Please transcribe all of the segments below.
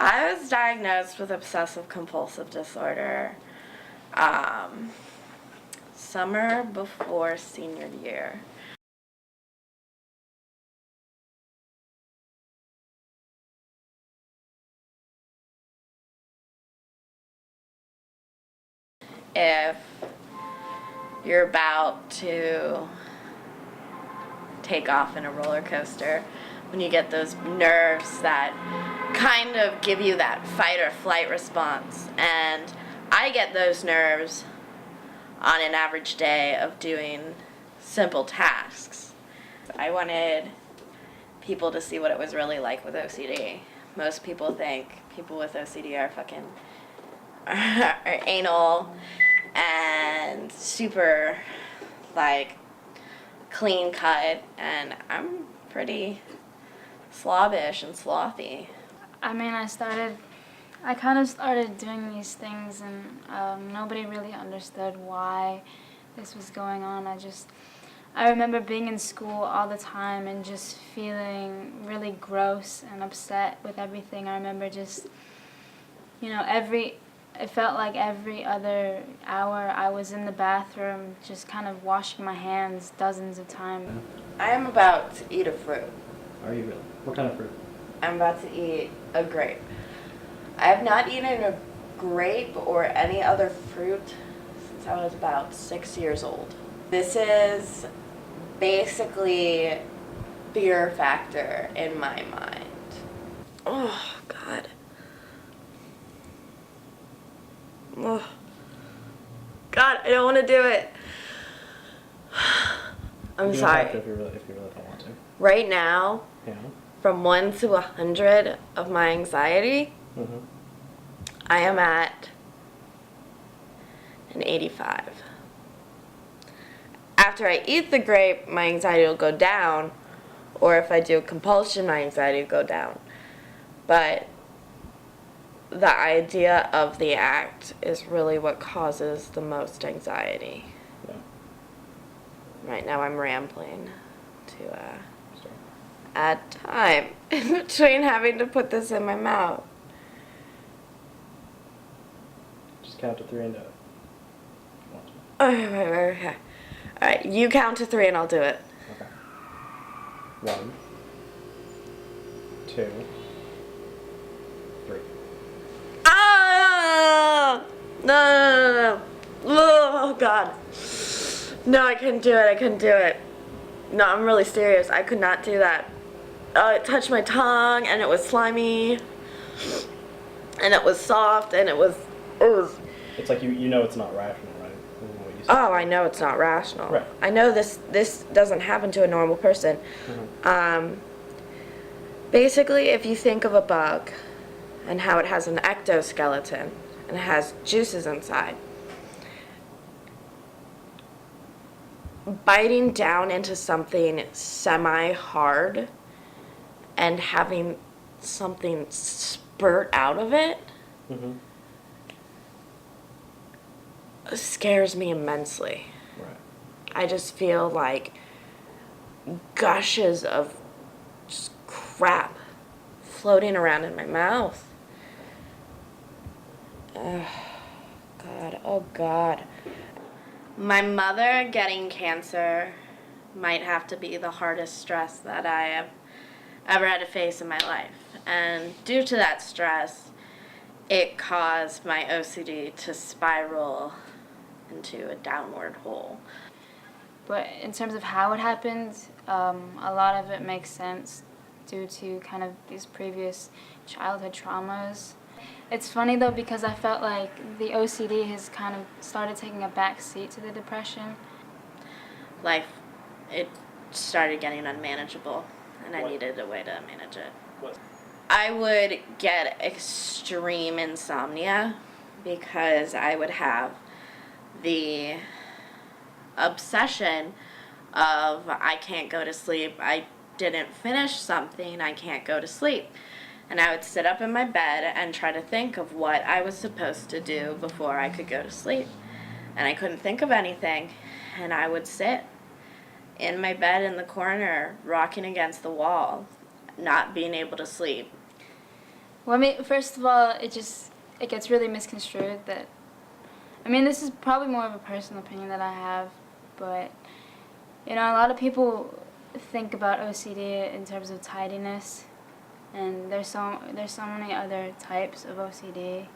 I was diagnosed with obsessive compulsive disorder summer before senior year. If you're about to take off in a roller coaster, when you get those nerves that kind of give you that fight or flight response. And I get those nerves on an average day of doing simple tasks. I wanted people to see what it was really like with OCD. Most people think people with OCD are fucking are anal and super like clean cut, and I'm pretty slobbish and slothy. I mean, I kind of started doing these things, and nobody really understood why this was going on. I remember being in school all the time and just feeling really gross and upset with everything. I remember just, it felt like every other hour I was in the bathroom just kind of washing my hands dozens of times. I am about to eat a fruit. Are you really? What kind of fruit? I'm about to eat a grape. I have not eaten a grape or any other fruit since I was about 6 years old. This is basically fear factor in my mind. Oh, God. Oh. God, I don't want to do it. I'm you sorry. Don't have to if you really don't want to. Right now, Yeah. from 1 to 100 of my anxiety, Mm-hmm. I am at an 85. After I eat the grape, my anxiety will go down, or if I do a compulsion, my anxiety will go down. But the idea of the act is really what causes the most anxiety. Yeah. Right now I'm rambling to So, add time in between having to put this in my mouth. just count to 3 and do it. If you want to. Okay. Alright, you count to 3 and I'll do it. Okay. 1, 2, 3. Ah! No. Oh, God. No, I couldn't do it. No, I'm really serious. I could not do that. It touched my tongue, and it was slimy, and it was soft, and it was... It's like you know it's not rational, right? What you said. Oh, I know it's not rational. Right. I know this doesn't happen to a normal person. Mm-hmm. Basically, if you think of a bug and how it has an ectoskeleton and it has juices inside, biting down into something semi-hard and having something spurt out of it Mm-hmm. scares me immensely. Right. I just feel like gushes of just crap floating around in my mouth. God, oh God. My mother getting cancer might have to be the hardest stress that I have ever had to face in my life. And due to that stress, it caused my OCD to spiral into a downward hole. But in terms of how it happened, a lot of it makes sense due to kind of these previous childhood traumas. It's funny though because I felt like the OCD has kind of started taking a back seat to the depression. Life, it started getting unmanageable, and I What? needed a way to manage it. What? I would get extreme insomnia because I would have the obsession of I can't go to sleep. I didn't finish something, I can't go to sleep. And I would sit up in my bed and try to think of what I was supposed to do before I could go to sleep. And I couldn't think of anything. And I would sit in my bed in the corner, rocking against the wall, not being able to sleep. Well, I mean, first of all, it gets really misconstrued that, I mean, this is probably more of a personal opinion that I have, but, you know, a lot of people think about OCD in terms of tidiness, and there's so many other types of OCD.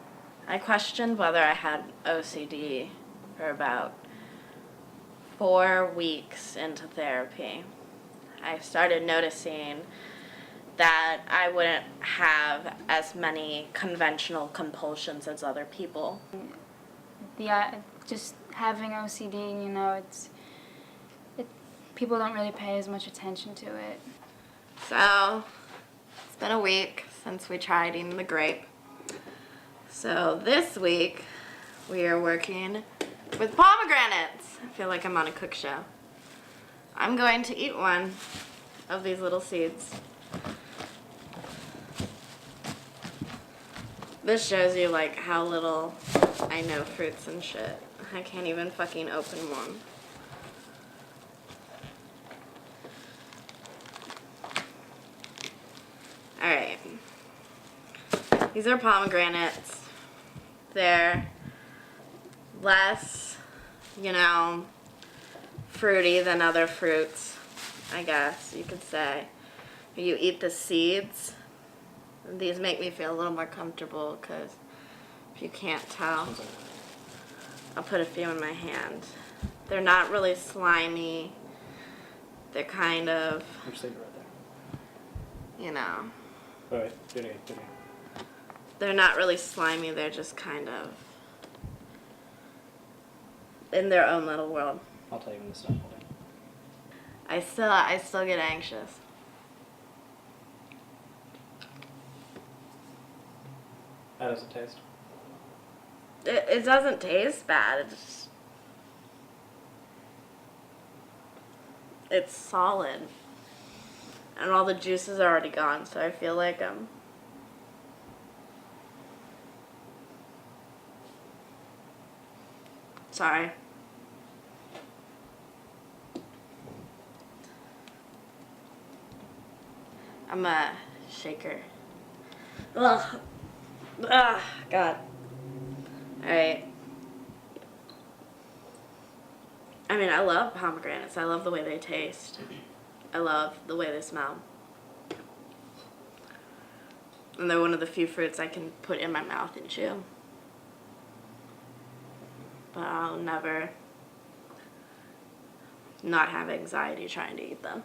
I questioned whether I had OCD for about 4 weeks into therapy. I started noticing that I wouldn't have as many conventional compulsions as other people. Just having OCD, you know, people don't really pay as much attention to it. So, it's been a week since we tried eating the grape. So this week, we are working with pomegranates. I feel like I'm on a cook show. I'm going to eat one of these little seeds. This shows you like how little I know fruits and shit. I can't even fucking open one. Alright. These are pomegranates. They're less, you know, fruity than other fruits, I guess you could say. You eat the seeds. These make me feel a little more comfortable because if you can't tell, I'll put a few in my hand. They're not really slimy. They're kind of, Just leave it right there. you know, Oh, wait, do it again, do it again. they're not really slimy. They're just kind of in their own little world. I'll tell you when to stop holding. I still get anxious. How does it taste? It doesn't taste bad. It's solid. And all the juices are already gone, so I feel like sorry. I'm a shaker. Ugh. Ugh, God. Alright. I mean, I love pomegranates. I love the way they taste. I love the way they smell. And they're one of the few fruits I can put in my mouth and chew. But I'll never not have anxiety trying to eat them.